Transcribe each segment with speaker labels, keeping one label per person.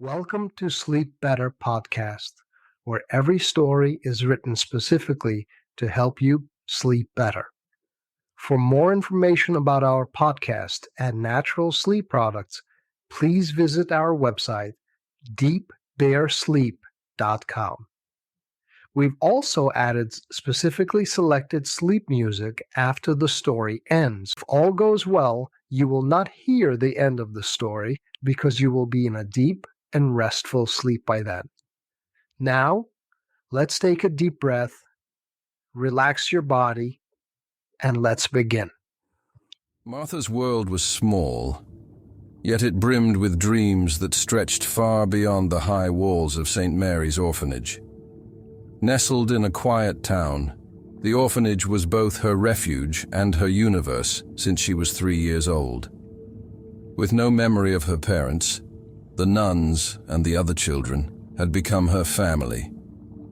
Speaker 1: Welcome to Sleep Better Podcast, where every story is written specifically to help you sleep better. For more information about our podcast and natural sleep products, please visit our website, deepbearsleep.com. We've also added specifically selected sleep music after the story ends. If all goes well, you will not hear the end of the story because you will be in a deep and restful sleep by then. Now, let's take a deep breath, relax your body, and let's begin.
Speaker 2: Martha's world was small, yet it brimmed with dreams that stretched far beyond the high walls of St. Mary's orphanage. Nestled in a quiet town, the orphanage was both her refuge and her universe since she was 3 years old. With no memory of her parents, the nuns and the other children had become her family,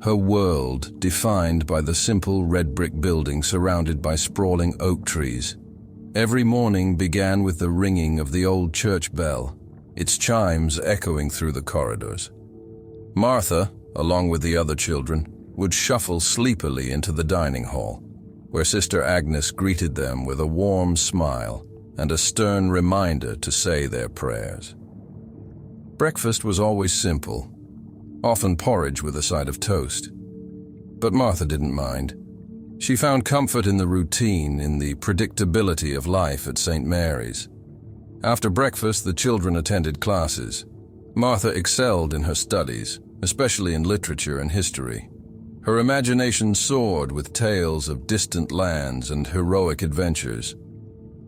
Speaker 2: her world defined by the simple red brick building surrounded by sprawling oak trees. Every morning began with the ringing of the old church bell, its chimes echoing through the corridors. Martha, along with the other children, would shuffle sleepily into the dining hall, where Sister Agnes greeted them with a warm smile and a stern reminder to say their prayers. Breakfast was always simple, often porridge with a side of toast. But Martha didn't mind. She found comfort in the routine, in the predictability of life at St. Mary's. After breakfast, the children attended classes. Martha excelled in her studies, especially in literature and history. Her imagination soared with tales of distant lands and heroic adventures.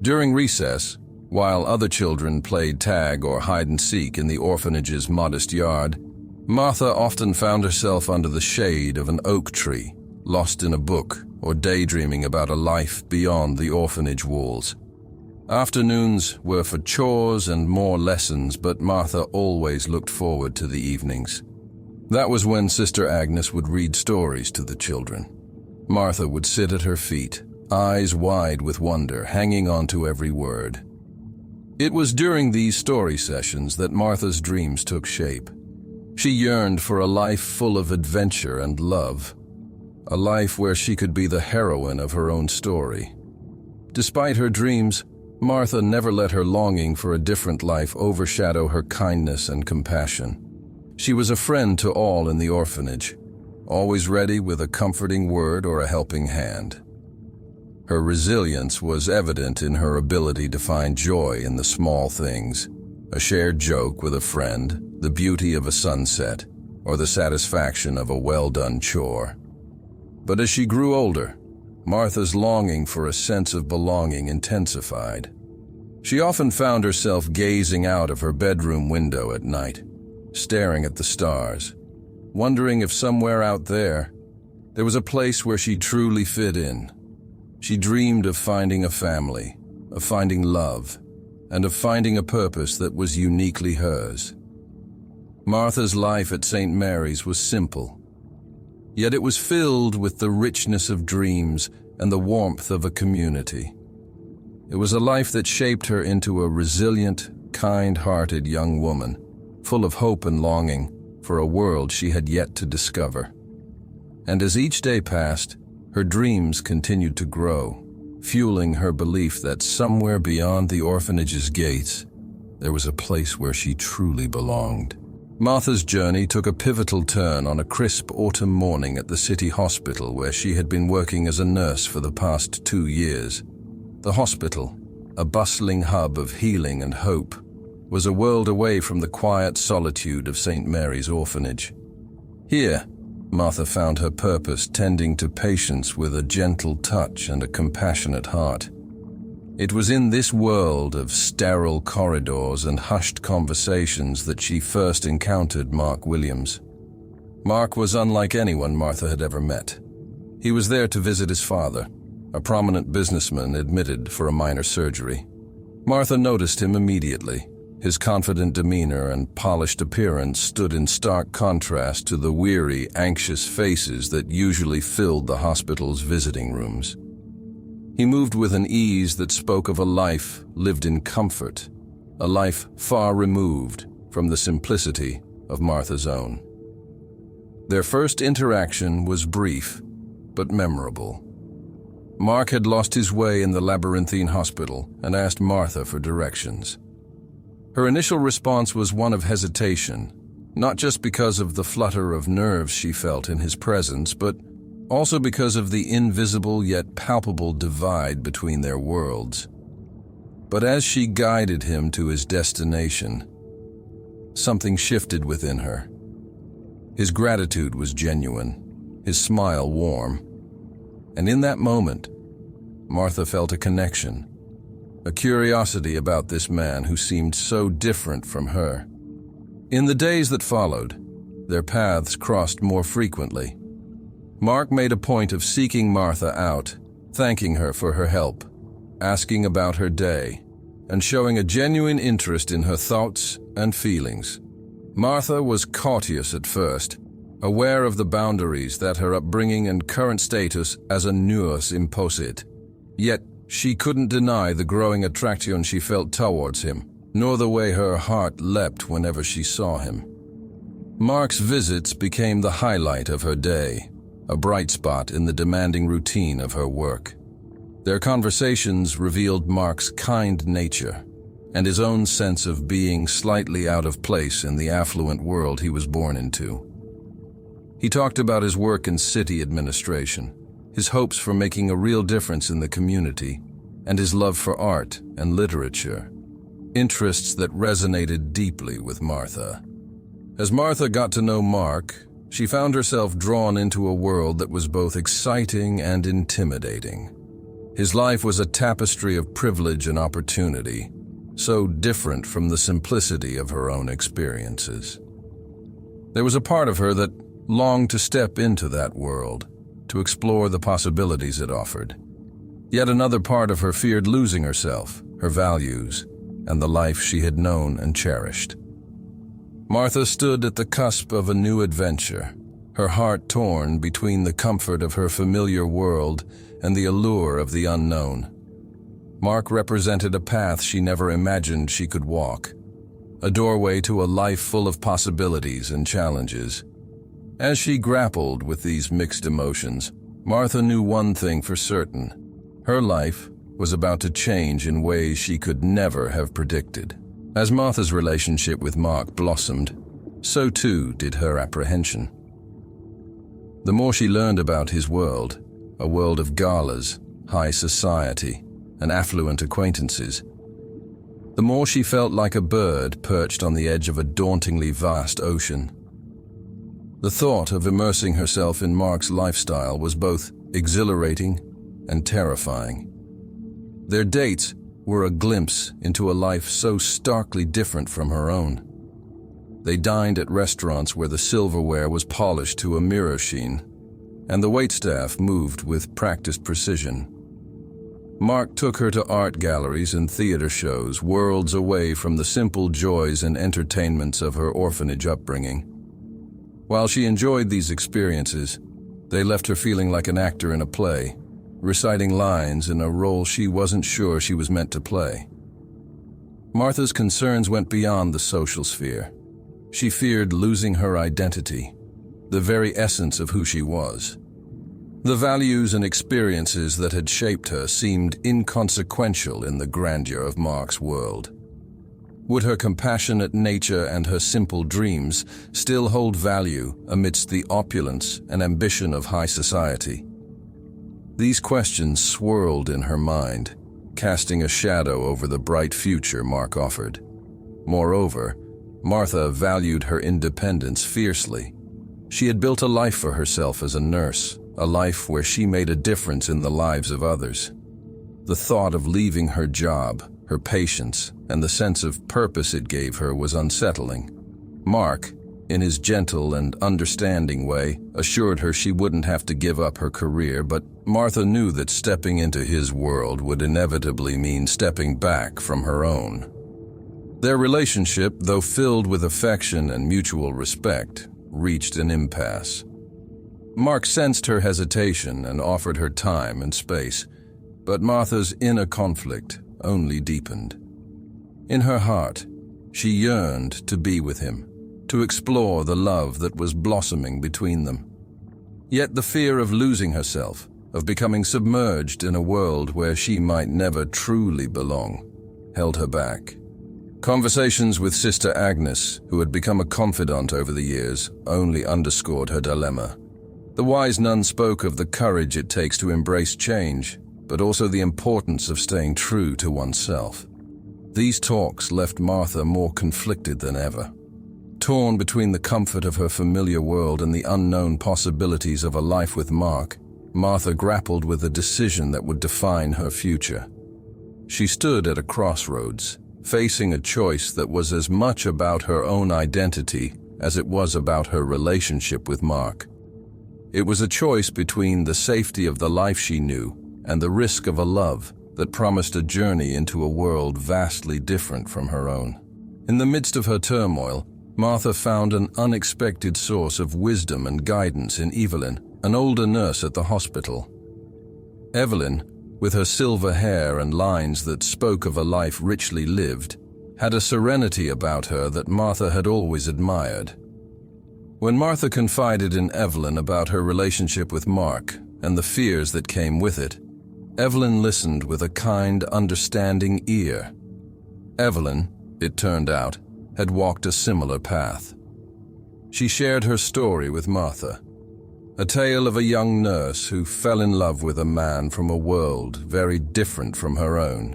Speaker 2: During recess, while other children played tag or hide-and-seek in the orphanage's modest yard, Martha often found herself under the shade of an oak tree, lost in a book or daydreaming about a life beyond the orphanage walls. Afternoons were for chores and more lessons, but Martha always looked forward to the evenings. That was when Sister Agnes would read stories to the children. Martha would sit at her feet, eyes wide with wonder, hanging on to every word. It was during these story sessions that Martha's dreams took shape. She yearned for a life full of adventure and love, a life where she could be the heroine of her own story. Despite her dreams, Martha never let her longing for a different life overshadow her kindness and compassion. She was a friend to all in the orphanage, always ready with a comforting word or a helping hand. Her resilience was evident in her ability to find joy in the small things, a shared joke with a friend, the beauty of a sunset, or the satisfaction of a well-done chore. But as she grew older, Martha's longing for a sense of belonging intensified. She often found herself gazing out of her bedroom window at night, staring at the stars, wondering if somewhere out there was a place where she truly fit in. She dreamed of finding a family, of finding love, and of finding a purpose that was uniquely hers. Martha's life at St. Mary's was simple, yet it was filled with the richness of dreams and the warmth of a community. It was a life that shaped her into a resilient, kind-hearted young woman, full of hope and longing for a world she had yet to discover. And as each day passed, her dreams continued to grow, fueling her belief that somewhere beyond the orphanage's gates, there was a place where she truly belonged. Martha's journey took a pivotal turn on a crisp autumn morning at the city hospital where she had been working as a nurse for the past 2 years. The hospital, a bustling hub of healing and hope, was a world away from the quiet solitude of St. Mary's orphanage. Here, Martha found her purpose tending to patients with a gentle touch and a compassionate heart. It was in this world of sterile corridors and hushed conversations that she first encountered Mark Williams. Mark was unlike anyone Martha had ever met. He was there to visit his father, a prominent businessman admitted for a minor surgery. Martha noticed him immediately. His confident demeanor and polished appearance stood in stark contrast to the weary, anxious faces that usually filled the hospital's visiting rooms. He moved with an ease that spoke of a life lived in comfort, a life far removed from the simplicity of Martha's own. Their first interaction was brief, but memorable. Mark had lost his way in the labyrinthine hospital and asked Martha for directions. Her initial response was one of hesitation, not just because of the flutter of nerves she felt in his presence, but also because of the invisible yet palpable divide between their worlds. But as she guided him to his destination, something shifted within her. His gratitude was genuine, his smile warm, and in that moment, Martha felt a connection, a curiosity about this man who seemed so different from her. In the days that followed, their paths crossed more frequently. Mark made a point of seeking Martha out, thanking her for her help, asking about her day, and showing a genuine interest in her thoughts and feelings. Martha was courteous at first, aware of the boundaries that her upbringing and current status as a nurse imposed. Yet, she couldn't deny the growing attraction she felt towards him, nor the way her heart leapt whenever she saw him. Mark's visits became the highlight of her day, a bright spot in the demanding routine of her work. Their conversations revealed Mark's kind nature and his own sense of being slightly out of place in the affluent world he was born into. He talked about his work in city administration, his hopes for making a real difference in the community, and his love for art and literature, interests that resonated deeply with Martha. As Martha got to know Mark, she found herself drawn into a world that was both exciting and intimidating. His life was a tapestry of privilege and opportunity, so different from the simplicity of her own experiences. There was a part of her that longed to step into that world, to explore the possibilities it offered. Yet another part of her feared losing herself, her values, and the life she had known and cherished. Martha stood at the cusp of a new adventure, her heart torn between the comfort of her familiar world and the allure of the unknown. Mark represented a path she never imagined she could walk, a doorway to a life full of possibilities and challenges. As she grappled with these mixed emotions, Martha knew one thing for certain: her life was about to change in ways she could never have predicted. As Martha's relationship with Mark blossomed, so too did her apprehension. The more she learned about his world, a world of galas, high society, and affluent acquaintances, the more she felt like a bird perched on the edge of a dauntingly vast ocean. The thought of immersing herself in Mark's lifestyle was both exhilarating and terrifying. Their dates were a glimpse into a life so starkly different from her own. They dined at restaurants where the silverware was polished to a mirror sheen, and the waitstaff moved with practiced precision. Mark took her to art galleries and theater shows, worlds away from the simple joys and entertainments of her orphanage upbringing. While she enjoyed these experiences, they left her feeling like an actor in a play, reciting lines in a role she wasn't sure she was meant to play. Martha's concerns went beyond the social sphere. She feared losing her identity, the very essence of who she was. The values and experiences that had shaped her seemed inconsequential in the grandeur of Mark's world. Would her compassionate nature and her simple dreams still hold value amidst the opulence and ambition of high society? These questions swirled in her mind, casting a shadow over the bright future Mark offered. Moreover, Martha valued her independence fiercely. She had built a life for herself as a nurse, a life where she made a difference in the lives of others. The thought of leaving her job, her patience, and the sense of purpose it gave her was unsettling. Mark, in his gentle and understanding way, assured her she wouldn't have to give up her career, but Martha knew that stepping into his world would inevitably mean stepping back from her own. Their relationship, though filled with affection and mutual respect, reached an impasse. Mark sensed her hesitation and offered her time and space, but Martha's inner conflict only deepened. In her heart, she yearned to be with him, to explore the love that was blossoming between them. Yet the fear of losing herself, of becoming submerged in a world where she might never truly belong, held her back. Conversations with Sister Agnes, who had become a confidant over the years, only underscored her dilemma. The wise nun spoke of the courage it takes to embrace change, but also the importance of staying true to oneself. These talks left Martha more conflicted than ever. Torn between the comfort of her familiar world and the unknown possibilities of a life with Mark, Martha grappled with a decision that would define her future. She stood at a crossroads, facing a choice that was as much about her own identity as it was about her relationship with Mark. It was a choice between the safety of the life she knew and the risk of a love that promised a journey into a world vastly different from her own. In the midst of her turmoil, Martha found an unexpected source of wisdom and guidance in Evelyn, an older nurse at the hospital. Evelyn, with her silver hair and lines that spoke of a life richly lived, had a serenity about her that Martha had always admired. When Martha confided in Evelyn about her relationship with Mark and the fears that came with it, Evelyn listened with a kind, understanding ear. Evelyn, it turned out, had walked a similar path. She shared her story with Martha, a tale of a young nurse who fell in love with a man from a world very different from her own.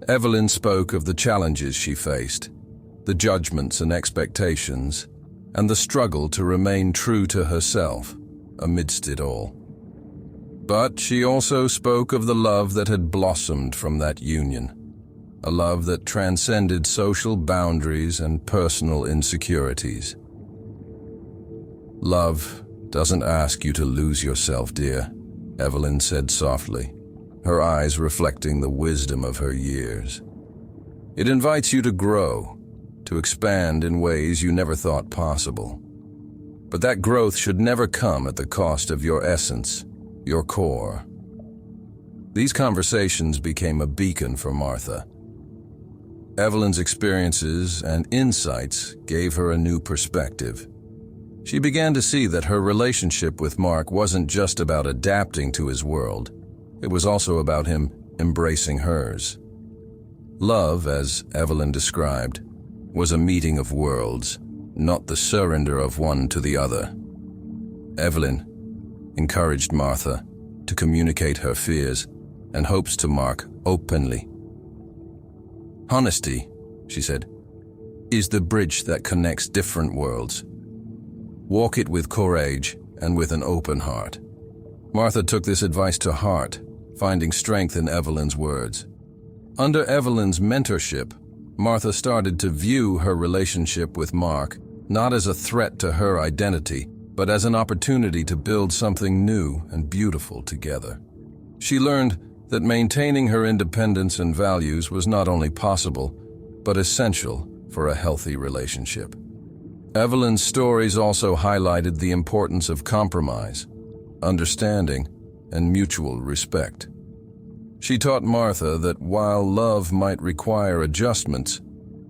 Speaker 2: Evelyn spoke of the challenges she faced, the judgments and expectations, and the struggle to remain true to herself amidst it all. But she also spoke of the love that had blossomed from that union, a love that transcended social boundaries and personal insecurities. Love doesn't ask you to lose yourself, dear, Evelyn said softly, her eyes reflecting the wisdom of her years. It invites you to grow, to expand in ways you never thought possible. But that growth should never come at the cost of your essence, your core. These conversations became a beacon for Martha. Evelyn's experiences and insights gave her a new perspective. She began to see that her relationship with Mark wasn't just about adapting to his world. It was also about him embracing hers. Love, as Evelyn described, was a meeting of worlds, not the surrender of one to the other. Evelyn encouraged Martha to communicate her fears and hopes to Mark openly. Honesty, she said, is the bridge that connects different worlds. Walk it with courage and with an open heart. Martha took this advice to heart, finding strength in Evelyn's words. Under Evelyn's mentorship, Martha started to view her relationship with Mark not as a threat to her identity, but as an opportunity to build something new and beautiful together. She learned that maintaining her independence and values was not only possible, but essential for a healthy relationship. Evelyn's stories also highlighted the importance of compromise, understanding, and mutual respect. She taught Martha that while love might require adjustments,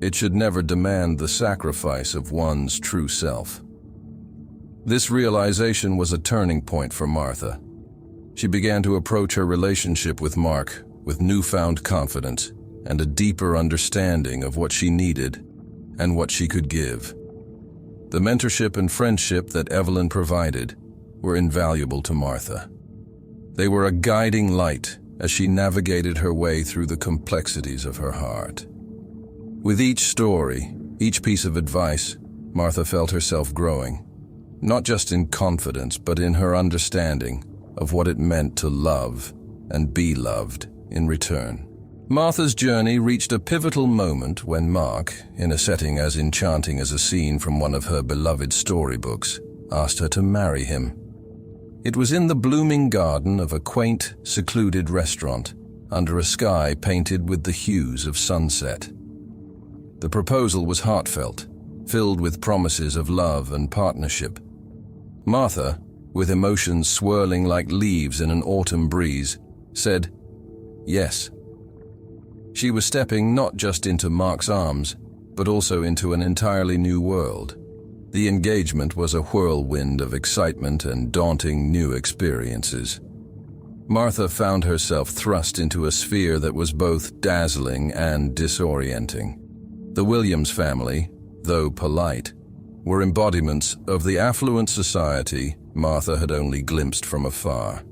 Speaker 2: it should never demand the sacrifice of one's true self. This realization was a turning point for Martha. She began to approach her relationship with Mark with newfound confidence and a deeper understanding of what she needed and what she could give. The mentorship and friendship that Evelyn provided were invaluable to Martha. They were a guiding light as she navigated her way through the complexities of her heart. With each story, each piece of advice, Martha felt herself growing, not just in confidence, but in her understanding of what it meant to love and be loved in return. Martha's journey reached a pivotal moment when Mark, in a setting as enchanting as a scene from one of her beloved storybooks, asked her to marry him. It was in the blooming garden of a quaint, secluded restaurant, under a sky painted with the hues of sunset. The proposal was heartfelt, filled with promises of love and partnership. Martha, with emotions swirling like leaves in an autumn breeze, said, "Yes." She was stepping not just into Mark's arms, but also into an entirely new world. The engagement was a whirlwind of excitement and daunting new experiences. Martha found herself thrust into a sphere that was both dazzling and disorienting. The Williams family, though polite, were embodiments of the affluent society Martha had only glimpsed from afar.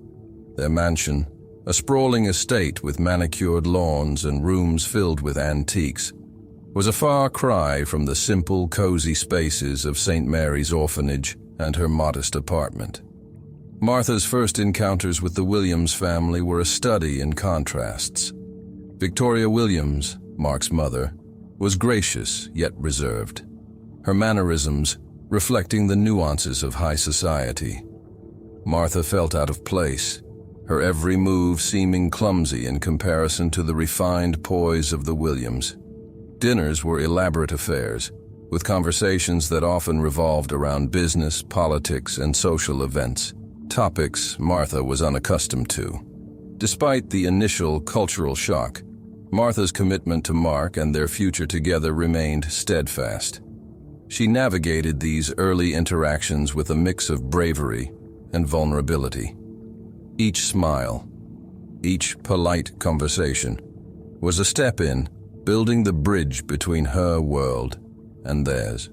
Speaker 2: Their mansion, a sprawling estate with manicured lawns and rooms filled with antiques, was a far cry from the simple, cozy spaces of St. Mary's orphanage and her modest apartment. Martha's first encounters with the Williams family were a study in contrasts. Victoria Williams, Mark's mother, was gracious yet reserved, her mannerisms reflecting the nuances of high society. Martha felt out of place, her every move seeming clumsy in comparison to the refined poise of the Williams. Dinners were elaborate affairs, with conversations that often revolved around business, politics, and social events, topics Martha was unaccustomed to. Despite the initial cultural shock, Martha's commitment to Mark and their future together remained steadfast. She navigated these early interactions with a mix of bravery and vulnerability. Each smile, each polite conversation, was a step in building the bridge between her world and theirs.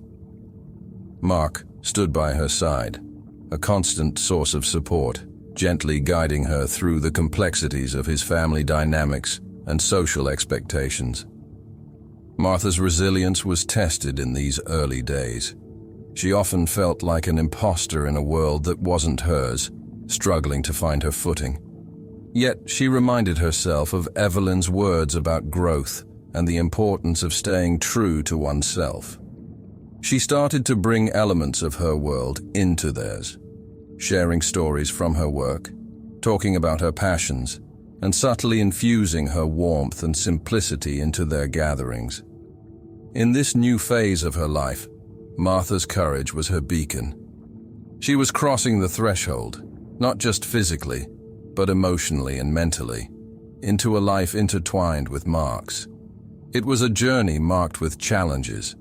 Speaker 2: Mark stood by her side, a constant source of support, gently guiding her through the complexities of his family dynamics and social expectations. Martha's resilience was tested in these early days. She often felt like an imposter in a world that wasn't hers, struggling to find her footing. Yet she reminded herself of Evelyn's words about growth and the importance of staying true to oneself. She started to bring elements of her world into theirs, sharing stories from her work, talking about her passions, and subtly infusing her warmth and simplicity into their gatherings. In this new phase of her life, Martha's courage was her beacon. She was crossing the threshold, not just physically, but emotionally and mentally, into a life intertwined with Mark's. It was a journey marked with challenges,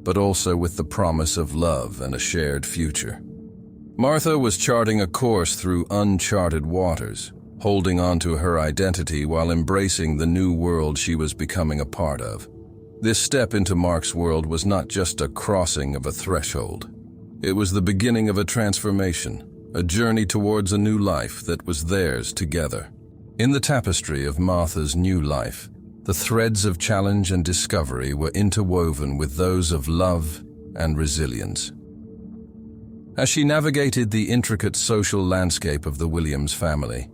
Speaker 2: but also with the promise of love and a shared future. Martha was charting a course through uncharted waters, holding on to her identity while embracing the new world she was becoming a part of. This step into Mark's world was not just a crossing of a threshold. It was the beginning of a transformation, a journey towards a new life that was theirs together. In the tapestry of Martha's new life, the threads of challenge and discovery were interwoven with those of love and resilience. As she navigated the intricate social landscape of the Williams family,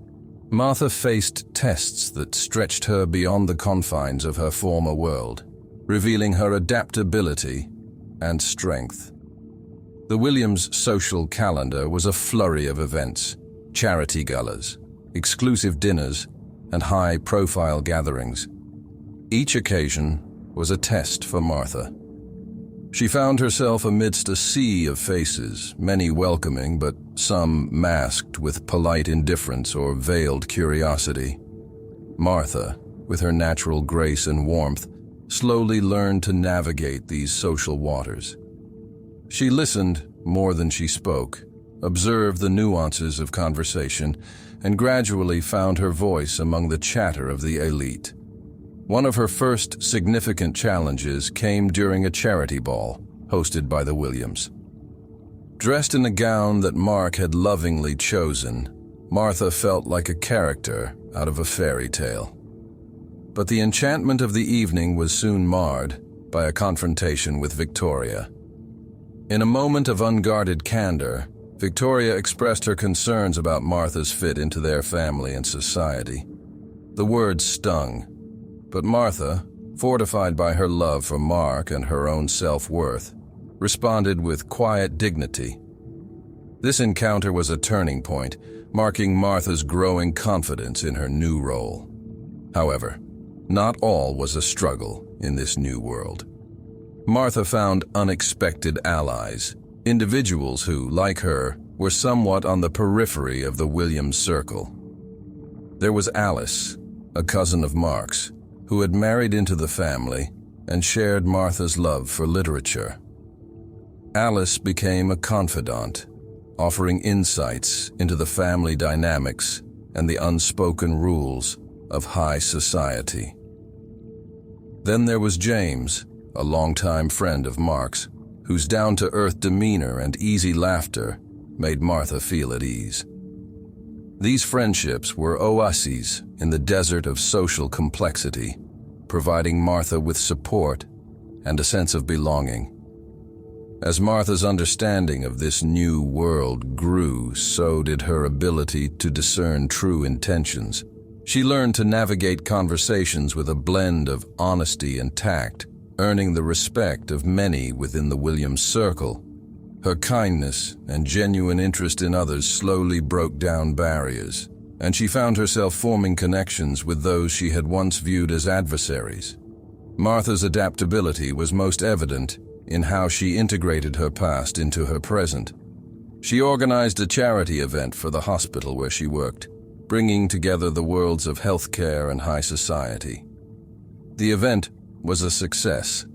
Speaker 2: Martha faced tests that stretched her beyond the confines of her former world, revealing her adaptability and strength. The Williams' social calendar was a flurry of events, charity galas, exclusive dinners, and high-profile gatherings. Each occasion was a test for Martha. She found herself amidst a sea of faces, many welcoming but some masked with polite indifference or veiled curiosity. Martha, with her natural grace and warmth, slowly learned to navigate these social waters. She listened more than she spoke, observed the nuances of conversation, and gradually found her voice among the chatter of the elite. One of her first significant challenges came during a charity ball hosted by the Williams. Dressed in a gown that Mark had lovingly chosen, Martha felt like a character out of a fairy tale. But the enchantment of the evening was soon marred by a confrontation with Victoria. In a moment of unguarded candor, Victoria expressed her concerns about Martha's fit into their family and society. The words stung, but Martha, fortified by her love for Mark and her own self-worth, responded with quiet dignity. This encounter was a turning point, marking Martha's growing confidence in her new role. However, not all was a struggle in this new world. Martha found unexpected allies, individuals who, like her, were somewhat on the periphery of the Williams circle. There was Alice, a cousin of Mark's, who had married into the family and shared Martha's love for literature. Alice became a confidant, offering insights into the family dynamics and the unspoken rules of high society. Then there was James, a longtime friend of Mark's, whose down-to-earth demeanor and easy laughter made Martha feel at ease. These friendships were oases in the desert of social complexity, providing Martha with support and a sense of belonging. As Martha's understanding of this new world grew, so did her ability to discern true intentions. She learned to navigate conversations with a blend of honesty and tact, earning the respect of many within the Williams circle. Her kindness and genuine interest in others slowly broke down barriers, and she found herself forming connections with those she had once viewed as adversaries. Martha's adaptability was most evident in how she integrated her past into her present. She organized a charity event for the hospital where she worked, bringing together the worlds of healthcare and high society. The event was a success,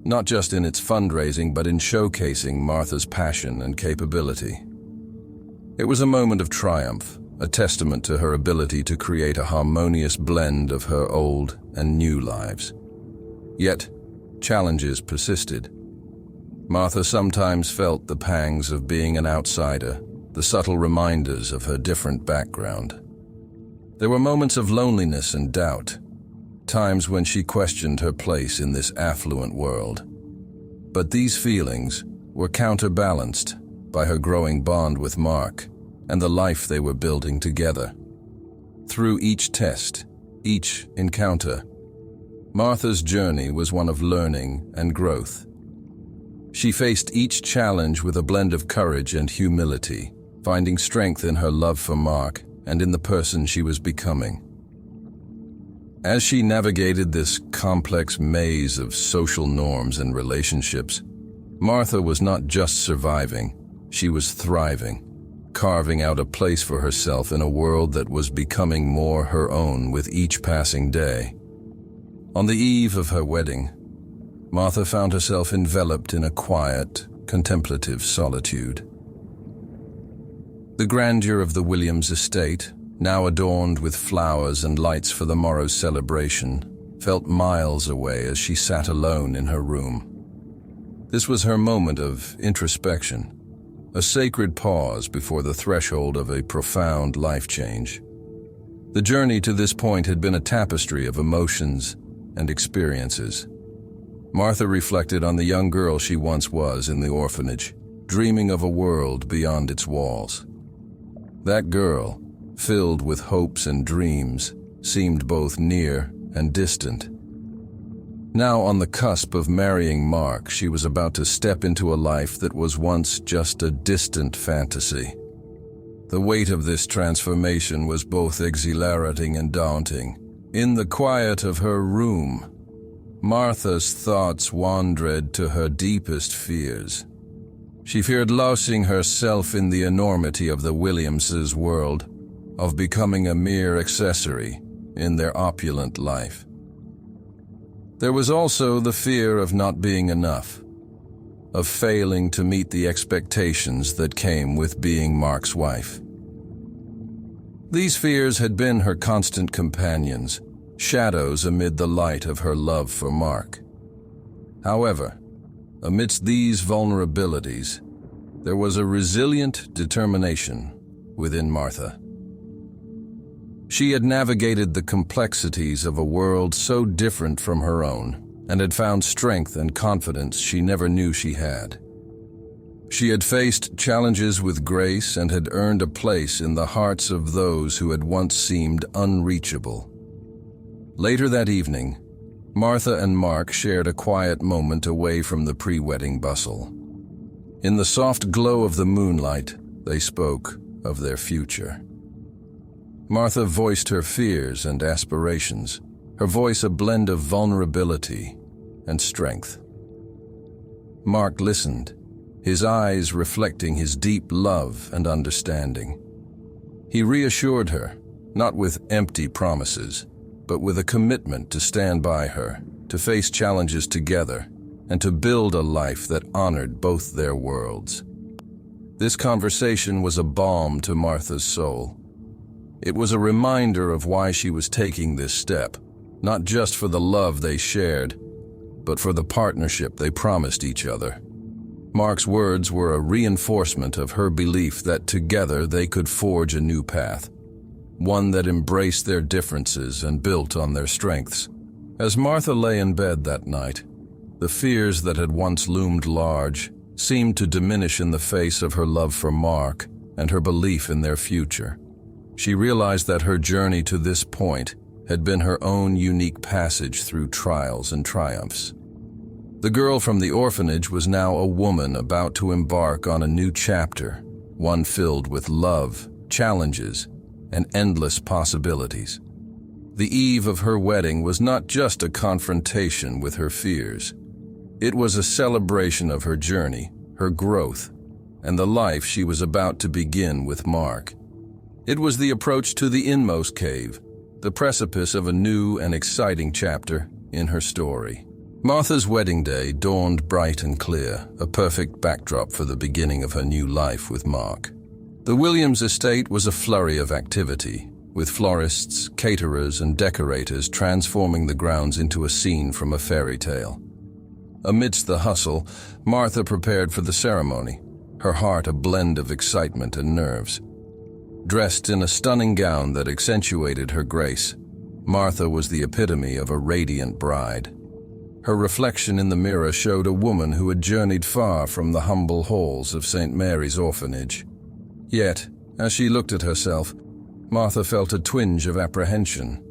Speaker 2: not just in its fundraising but in showcasing Martha's passion and capability. It was a moment of triumph, a testament to her ability to create a harmonious blend of her old and new lives. Yet, challenges persisted. Martha sometimes felt the pangs of being an outsider, the subtle reminders of her different background. There were moments of loneliness and doubt, times when she questioned her place in this affluent world. But these feelings were counterbalanced by her growing bond with Mark and the life they were building together. Through each test, each encounter, Martha's journey was one of learning and growth. She faced each challenge with a blend of courage and humility, finding strength in her love for Mark and in the person she was becoming. As she navigated this complex maze of social norms and relationships, Martha was not just surviving, she was thriving, carving out a place for herself in a world that was becoming more her own with each passing day. On the eve of her wedding, Martha found herself enveloped in a quiet, contemplative solitude. The grandeur of the Williams estate, now adorned with flowers and lights for the morrow's celebration, felt miles away as she sat alone in her room. This was her moment of introspection, a sacred pause before the threshold of a profound life change. The journey to this point had been a tapestry of emotions and experiences. Martha reflected on the young girl she once was in the orphanage, dreaming of a world beyond its walls. That girl, filled with hopes and dreams, seemed both near and distant. Now, on the cusp of marrying Mark, she was about to step into a life that was once just a distant fantasy. The weight of this transformation was both exhilarating and daunting. In the quiet of her room, Martha's thoughts wandered to her deepest fears. She feared losing herself in the enormity of the Williamses' world, of becoming a mere accessory in their opulent life. There was also the fear of not being enough, of failing to meet the expectations that came with being Mark's wife. These fears had been her constant companions, shadows amid the light of her love for Mark. However, amidst these vulnerabilities, there was a resilient determination within Martha. She had navigated the complexities of a world so different from her own, and had found strength and confidence she never knew she had. She had faced challenges with grace and had earned a place in the hearts of those who had once seemed unreachable. Later that evening, Martha and Mark shared a quiet moment away from the pre-wedding bustle. In the soft glow of the moonlight, they spoke of their future. Martha voiced her fears and aspirations, her voice a blend of vulnerability and strength. Mark listened, his eyes reflecting his deep love and understanding. He reassured her, not with empty promises, but with a commitment to stand by her, to face challenges together, and to build a life that honored both their worlds. This conversation was a balm to Martha's soul. It was a reminder of why she was taking this step, not just for the love they shared, but for the partnership they promised each other. Mark's words were a reinforcement of her belief that together they could forge a new path, one that embraced their differences and built on their strengths. As Martha lay in bed that night, the fears that had once loomed large seemed to diminish in the face of her love for Mark and her belief in their future. She realized that her journey to this point had been her own unique passage through trials and triumphs. The girl from the orphanage was now a woman about to embark on a new chapter, one filled with love, challenges, and endless possibilities. The eve of her wedding was not just a confrontation with her fears. It was a celebration of her journey, her growth, and the life she was about to begin with Mark. It was the approach to the inmost cave, the precipice of a new and exciting chapter in her story. Martha's wedding day dawned bright and clear, a perfect backdrop for the beginning of her new life with Mark. The Williams estate was a flurry of activity, with florists, caterers, and decorators transforming the grounds into a scene from a fairy tale. Amidst the hustle, Martha prepared for the ceremony, her heart a blend of excitement and nerves. Dressed in a stunning gown that accentuated her grace, Martha was the epitome of a radiant bride. Her reflection in the mirror showed a woman who had journeyed far from the humble halls of St. Mary's orphanage. Yet, as she looked at herself, Martha felt a twinge of apprehension.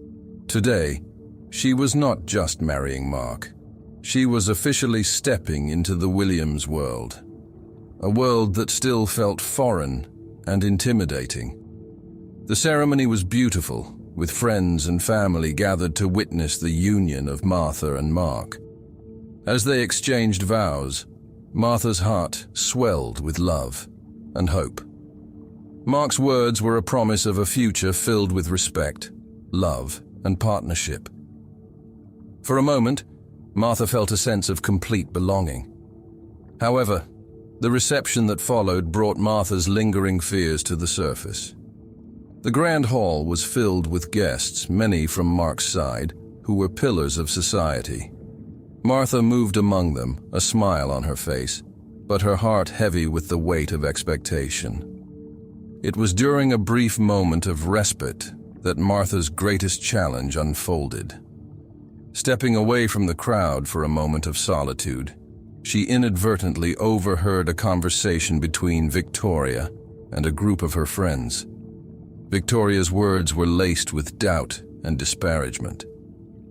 Speaker 2: Today, she was not just marrying Mark. She was officially stepping into the Williams world, a world that still felt foreign and intimidating. The ceremony was beautiful, with friends and family gathered to witness the union of Martha and Mark. As they exchanged vows, Martha's heart swelled with love and hope. Mark's words were a promise of a future filled with respect, love, and partnership. For a moment, Martha felt a sense of complete belonging. However, the reception that followed brought Martha's lingering fears to the surface. The grand hall was filled with guests, many from Mark's side, who were pillars of society. Martha moved among them, a smile on her face, but her heart heavy with the weight of expectation. It was during a brief moment of respite that Martha's greatest challenge unfolded. Stepping away from the crowd for a moment of solitude, she inadvertently overheard a conversation between Victoria and a group of her friends. Victoria's words were laced with doubt and disparagement.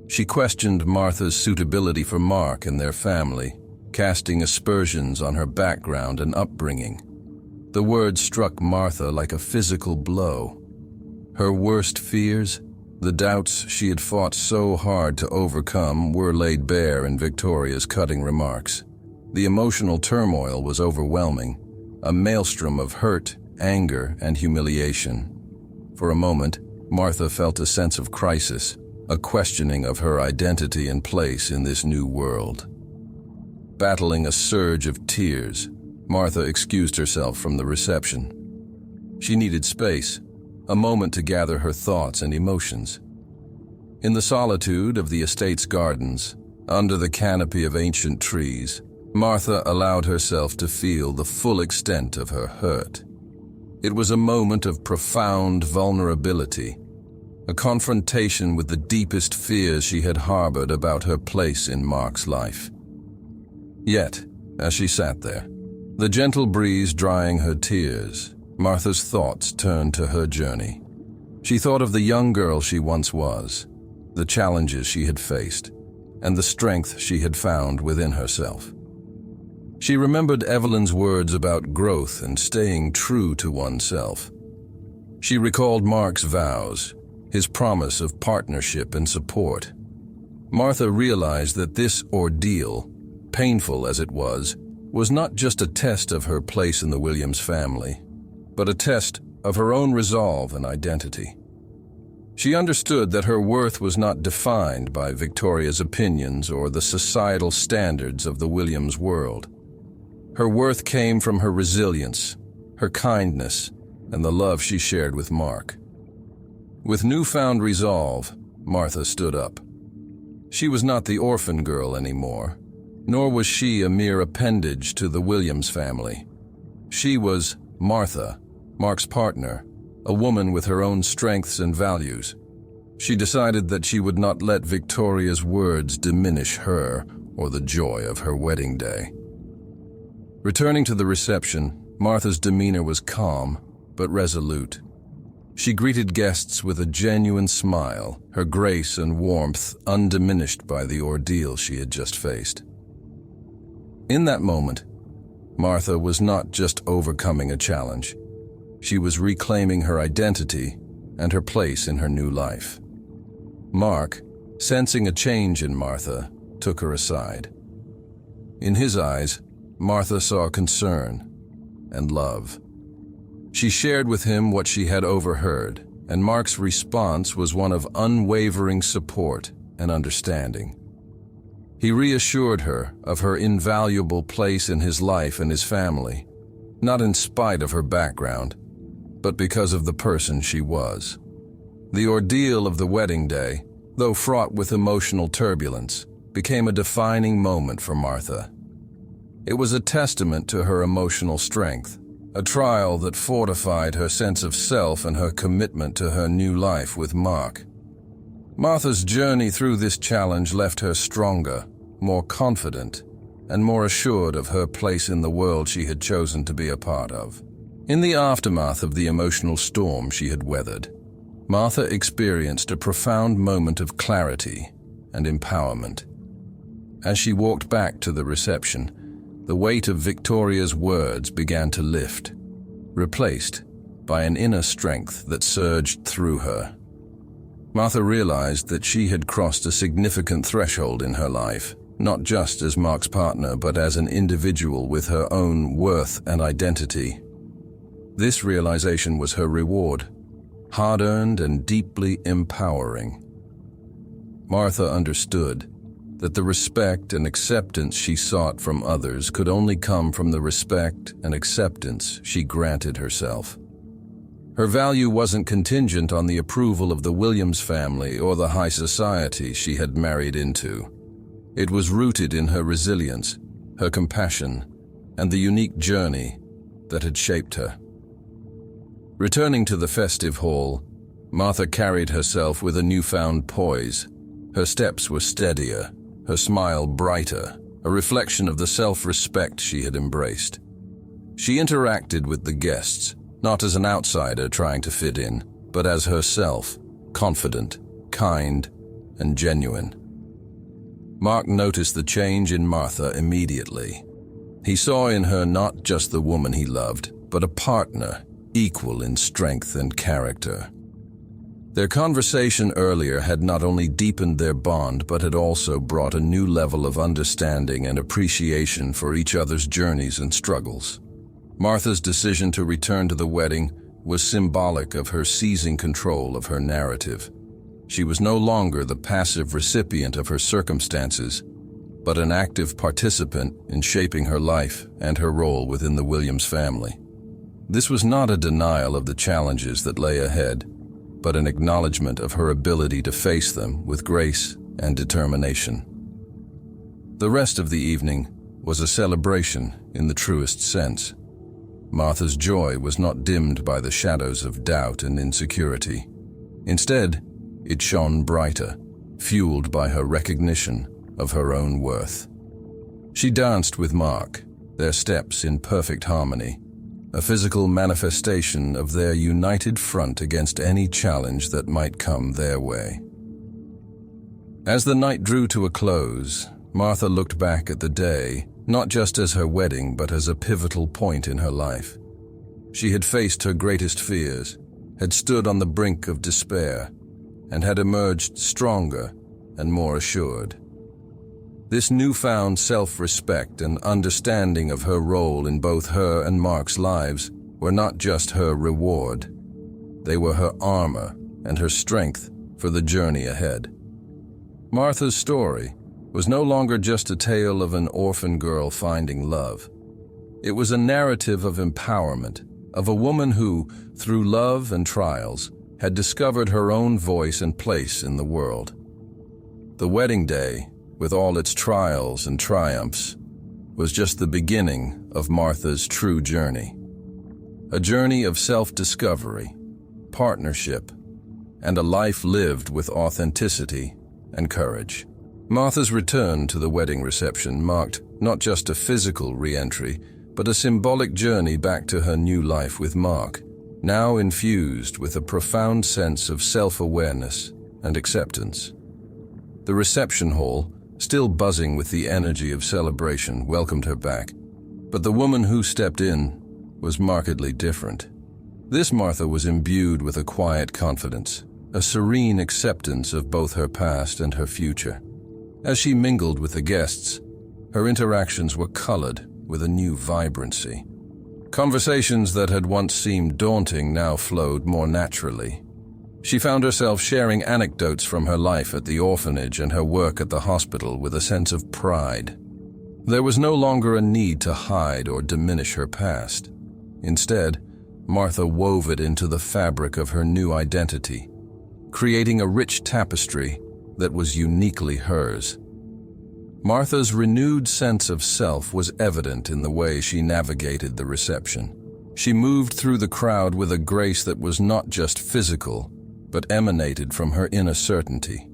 Speaker 2: She questioned Martha's suitability for Mark and their family, casting aspersions on her background and upbringing. The words struck Martha like a physical blow. Her worst fears, the doubts she had fought so hard to overcome, were laid bare in Victoria's cutting remarks. The emotional turmoil was overwhelming, a maelstrom of hurt, anger, and humiliation. For a moment, Martha felt a sense of crisis, a questioning of her identity and place in this new world. Battling a surge of tears, Martha excused herself from the reception. She needed space, a moment to gather her thoughts and emotions. In the solitude of the estate's gardens, under the canopy of ancient trees, Martha allowed herself to feel the full extent of her hurt. It was a moment of profound vulnerability, a confrontation with the deepest fears she had harbored about her place in Mark's life. Yet, as she sat there, the gentle breeze drying her tears, Martha's thoughts turned to her journey. She thought of the young girl she once was, the challenges she had faced, and the strength she had found within herself. She remembered Evelyn's words about growth and staying true to oneself. She recalled Mark's vows, his promise of partnership and support. Martha realized that this ordeal, painful as it was not just a test of her place in the Williams family, but a test of her own resolve and identity. She understood that her worth was not defined by Victoria's opinions or the societal standards of the Williams world. Her worth came from her resilience, her kindness, and the love she shared with Mark. With newfound resolve, Martha stood up. She was not the orphan girl anymore, nor was she a mere appendage to the Williams family. She was Martha, Mark's partner, a woman with her own strengths and values. She decided that she would not let Victoria's words diminish her or the joy of her wedding day. Returning to the reception, Martha's demeanor was calm but resolute. She greeted guests with a genuine smile, her grace and warmth undiminished by the ordeal she had just faced. In that moment, Martha was not just overcoming a challenge. She was reclaiming her identity and her place in her new life. Mark, sensing a change in Martha, took her aside. In his eyes, Martha saw concern and love. She shared with him what she had overheard, and Mark's response was one of unwavering support and understanding. He reassured her of her invaluable place in his life and his family, not in spite of her background, but because of the person she was. The ordeal of the wedding day, though fraught with emotional turbulence, became a defining moment for Martha. It was a testament to her emotional strength, a trial that fortified her sense of self and her commitment to her new life with Mark. Martha's journey through this challenge left her stronger, more confident, and more assured of her place in the world she had chosen to be a part of. In the aftermath of the emotional storm she had weathered, Martha experienced a profound moment of clarity and empowerment. As she walked back to the reception, the weight of Victoria's words began to lift, replaced by an inner strength that surged through her. Martha realized that she had crossed a significant threshold in her life, not just as Mark's partner, but as an individual with her own worth and identity. This realization was her reward, hard-earned and deeply empowering. Martha understood that the respect and acceptance she sought from others could only come from the respect and acceptance she granted herself. Her value wasn't contingent on the approval of the Williams family or the high society she had married into. It was rooted in her resilience, her compassion, and the unique journey that had shaped her. Returning to the festive hall, Martha carried herself with a newfound poise. Her steps were steadier, her smile brighter, a reflection of the self-respect she had embraced. She interacted with the guests, not as an outsider trying to fit in, but as herself, confident, kind, and genuine. Mark noticed the change in Martha immediately. He saw in her not just the woman he loved, but a partner, equal in strength and character. Their conversation earlier had not only deepened their bond, but had also brought a new level of understanding and appreciation for each other's journeys and struggles. Martha's decision to return to the wedding was symbolic of her seizing control of her narrative. She was no longer the passive recipient of her circumstances, but an active participant in shaping her life and her role within the Williams family. This was not a denial of the challenges that lay ahead, but an acknowledgement of her ability to face them with grace and determination. The rest of the evening was a celebration in the truest sense. Martha's joy was not dimmed by the shadows of doubt and insecurity. Instead, it shone brighter, fueled by her recognition of her own worth. She danced with Mark, their steps in perfect harmony, a physical manifestation of their united front against any challenge that might come their way. As the night drew to a close, Martha looked back at the day, not just as her wedding, but as a pivotal point in her life. She had faced her greatest fears, had stood on the brink of despair, and had emerged stronger and more assured. This newfound self-respect and understanding of her role in both her and Mark's lives were not just her reward. They were her armor, and her strength for the journey ahead. Martha's story was no longer just a tale of an orphan girl finding love. It was a narrative of empowerment, of a woman who, through love and trials, had discovered her own voice and place in the world. The wedding day, with all its trials and triumphs, was just the beginning of Martha's true journey. A journey of self-discovery, partnership, and a life lived with authenticity and courage. Martha's return to the wedding reception marked not just a physical re-entry, but a symbolic journey back to her new life with Mark, now infused with a profound sense of self-awareness and acceptance. The reception hall, still buzzing with the energy of celebration, welcomed her back, but the woman who stepped in was markedly different. This Martha was imbued with a quiet confidence, a serene acceptance of both her past and her future. As she mingled with the guests, her interactions were colored with a new vibrancy. Conversations that had once seemed daunting now flowed more naturally. She found herself sharing anecdotes from her life at the orphanage and her work at the hospital with a sense of pride. There was no longer a need to hide or diminish her past. Instead, Martha wove it into the fabric of her new identity, creating a rich tapestry that was uniquely hers. Martha's renewed sense of self was evident in the way she navigated the reception. She moved through the crowd with a grace that was not just physical, but emanated from her inner certainty.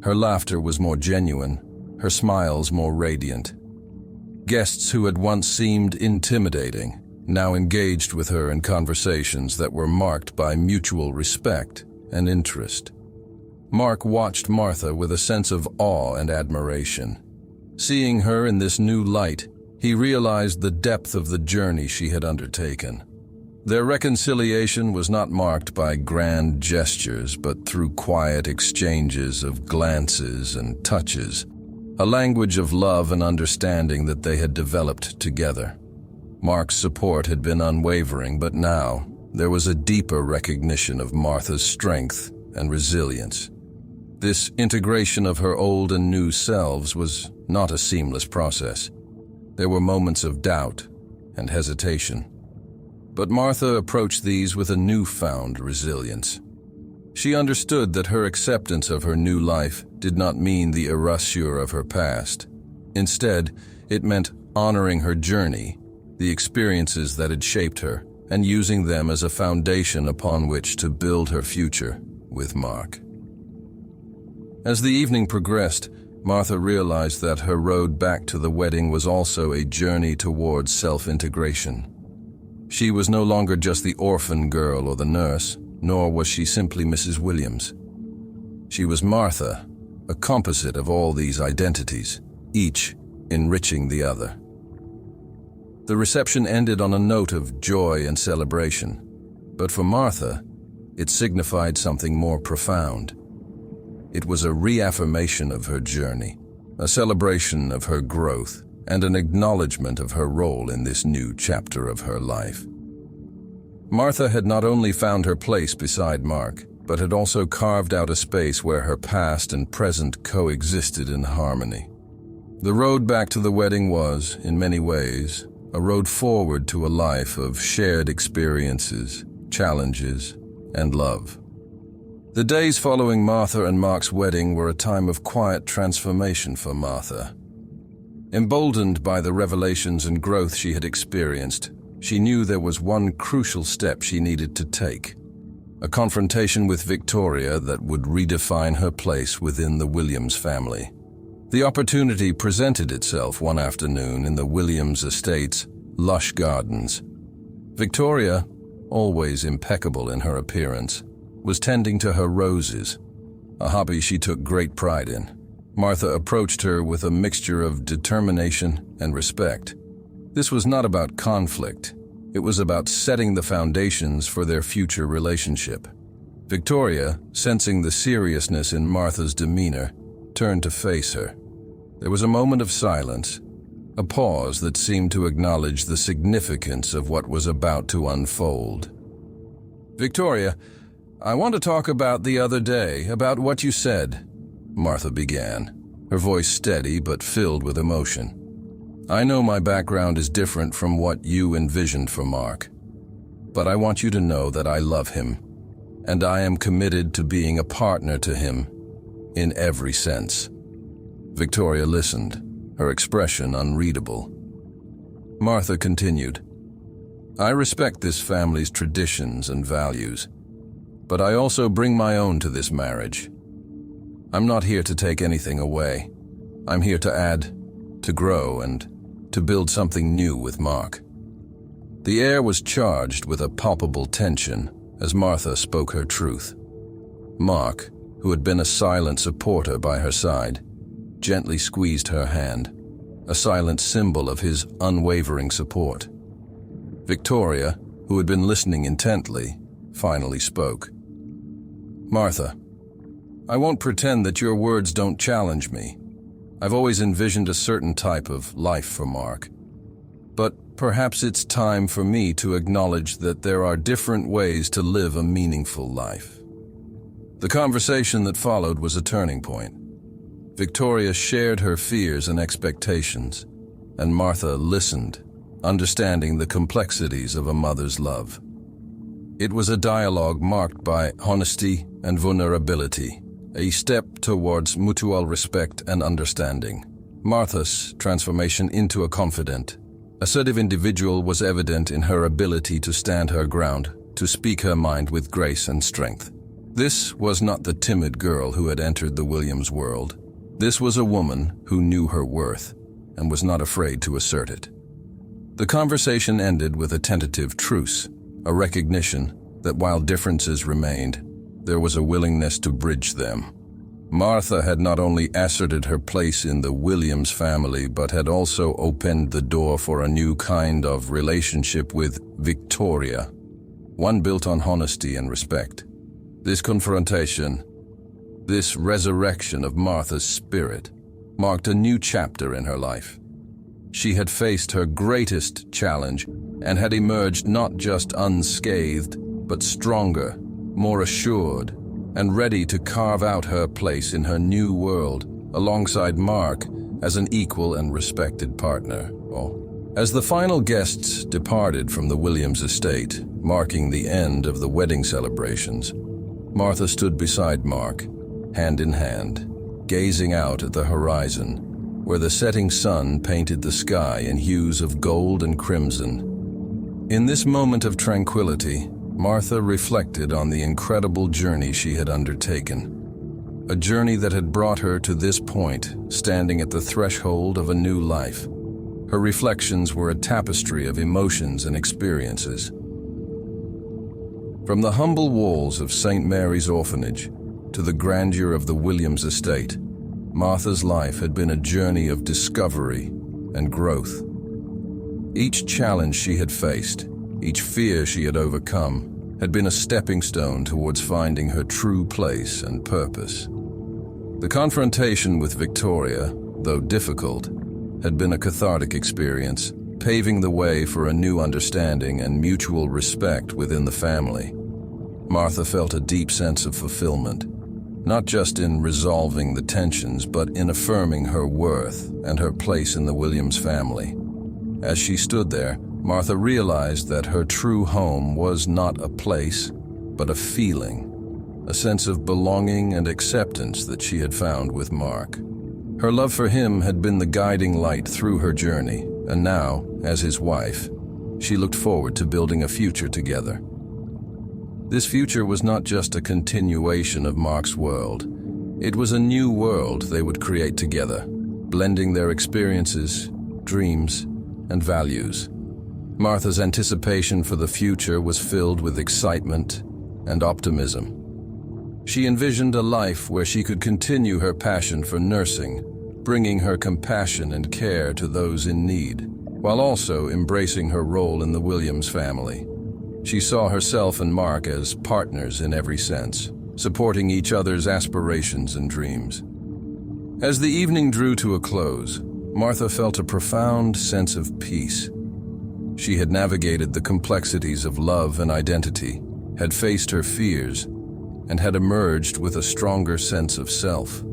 Speaker 2: Her laughter was more genuine, her smiles more radiant. Guests who had once seemed intimidating now engaged with her in conversations that were marked by mutual respect and interest. Mark watched Martha with a sense of awe and admiration. Seeing her in this new light, he realized the depth of the journey she had undertaken. Their reconciliation was not marked by grand gestures, but through quiet exchanges of glances and touches, a language of love and understanding that they had developed together. Mark's support had been unwavering, but now there was a deeper recognition of Martha's strength and resilience. This integration of her old and new selves was not a seamless process. There were moments of doubt and hesitation. But Martha approached these with a newfound resilience. She understood that her acceptance of her new life did not mean the erasure of her past. Instead, it meant honoring her journey, the experiences that had shaped her, and using them as a foundation upon which to build her future with Mark. As the evening progressed, Martha realized that her road back to the wedding was also a journey towards self-integration. She was no longer just the orphan girl or the nurse, nor was she simply Mrs. Williams. She was Martha, a composite of all these identities, each enriching the other. The reception ended on a note of joy and celebration, but for Martha, it signified something more profound. It was a reaffirmation of her journey, a celebration of her growth, and an acknowledgement of her role in this new chapter of her life. Martha had not only found her place beside Mark, but had also carved out a space where her past and present coexisted in harmony. The road back to the wedding was, in many ways, a road forward to a life of shared experiences, challenges, and love. The days following Martha and Mark's wedding were a time of quiet transformation for Martha. Emboldened by the revelations and growth she had experienced, she knew there was one crucial step she needed to take, a confrontation with Victoria that would redefine her place within the Williams family. The opportunity presented itself one afternoon in the Williams estate's lush gardens. Victoria, always impeccable in her appearance, was tending to her roses, a hobby she took great pride in. Martha approached her with a mixture of determination and respect. This was not about conflict. It was about setting the foundations for their future relationship. Victoria, sensing the seriousness in Martha's demeanor, turned to face her. There was a moment of silence, a pause that seemed to acknowledge the significance of what was about to unfold. "Victoria, "I want to talk about the other day, about what you said," Martha began, her voice steady but filled with emotion. "I know my background is different from what you envisioned for Mark, but I want you to know that I love him, and I am committed to being a partner to him in every sense." Victoria listened, her expression unreadable. Martha continued, "I respect this family's traditions and values, but I also bring my own to this marriage. I'm not here to take anything away. I'm here to add, to grow, and to build something new with Mark." The air was charged with a palpable tension as Martha spoke her truth. Mark, who had been a silent supporter by her side, gently squeezed her hand, a silent symbol of his unwavering support. Victoria, who had been listening intently, finally spoke. "Martha, I won't pretend that your words don't challenge me. I've always envisioned a certain type of life for Mark. But perhaps it's time for me to acknowledge that there are different ways to live a meaningful life." The conversation that followed was a turning point. Victoria shared her fears and expectations, and Martha listened, understanding the complexities of a mother's love. It was a dialogue marked by honesty and vulnerability, a step towards mutual respect and understanding. Martha's transformation into a confident, assertive individual was evident in her ability to stand her ground, to speak her mind with grace and strength. This was not the timid girl who had entered the Williams world. This was a woman who knew her worth and was not afraid to assert it. The conversation ended with a tentative truce, a recognition that while differences remained, there was a willingness to bridge them. Martha had not only asserted her place in the Williams family, but had also opened the door for a new kind of relationship with Victoria, one built on honesty and respect. This confrontation, this resurrection of Martha's spirit, marked a new chapter in her life. She had faced her greatest challenge and had emerged not just unscathed, but stronger, more assured, and ready to carve out her place in her new world alongside Mark as an equal and respected partner. As the final guests departed from the Williams estate, marking the end of the wedding celebrations, Martha stood beside Mark, hand in hand, gazing out at the horizon, where the setting sun painted the sky in hues of gold and crimson. In this moment of tranquility, Martha reflected on the incredible journey she had undertaken, a journey that had brought her to this point, standing at the threshold of a new life. Her reflections were a tapestry of emotions and experiences. From the humble walls of St. Mary's orphanage to the grandeur of the Williams estate, Martha's life had been a journey of discovery and growth. Each challenge she had faced, each fear she had overcome, had been a stepping stone towards finding her true place and purpose. The confrontation with Victoria, though difficult, had been a cathartic experience, paving the way for a new understanding and mutual respect within the family. Martha felt a deep sense of fulfillment, not just in resolving the tensions, but in affirming her worth and her place in the Williams family. As she stood there, Martha realized that her true home was not a place, but a feeling, a sense of belonging and acceptance that she had found with Mark. Her love for him had been the guiding light through her journey, and now, as his wife, she looked forward to building a future together. This future was not just a continuation of Mark's world. It was a new world they would create together, blending their experiences, dreams, and values. Martha's anticipation for the future was filled with excitement and optimism. She envisioned a life where she could continue her passion for nursing, bringing her compassion and care to those in need, while also embracing her role in the Williams family. She saw herself and Mark as partners in every sense, supporting each other's aspirations and dreams. As the evening drew to a close, Martha felt a profound sense of peace. She had navigated the complexities of love and identity, had faced her fears, and had emerged with a stronger sense of self.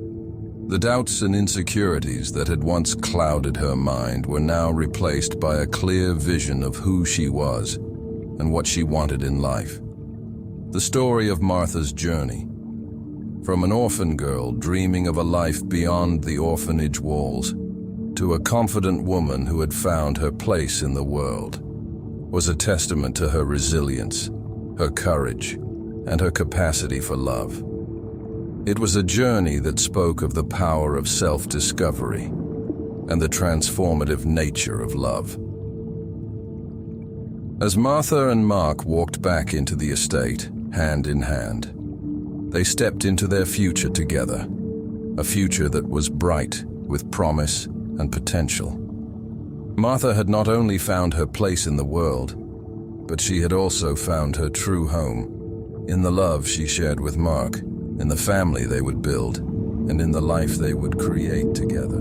Speaker 2: The doubts and insecurities that had once clouded her mind were now replaced by a clear vision of who she was and what she wanted in life. The story of Martha's journey, from an orphan girl dreaming of a life beyond the orphanage walls to a confident woman who had found her place in the world, was a testament to her resilience, her courage, and her capacity for love. It was a journey that spoke of the power of self-discovery and the transformative nature of love. As Martha and Mark walked back into the estate, hand in hand, they stepped into their future together, a future that was bright with promise and potential. Martha had not only found her place in the world, but she had also found her true home in the love she shared with Mark, in the family they would build, and in the life they would create together.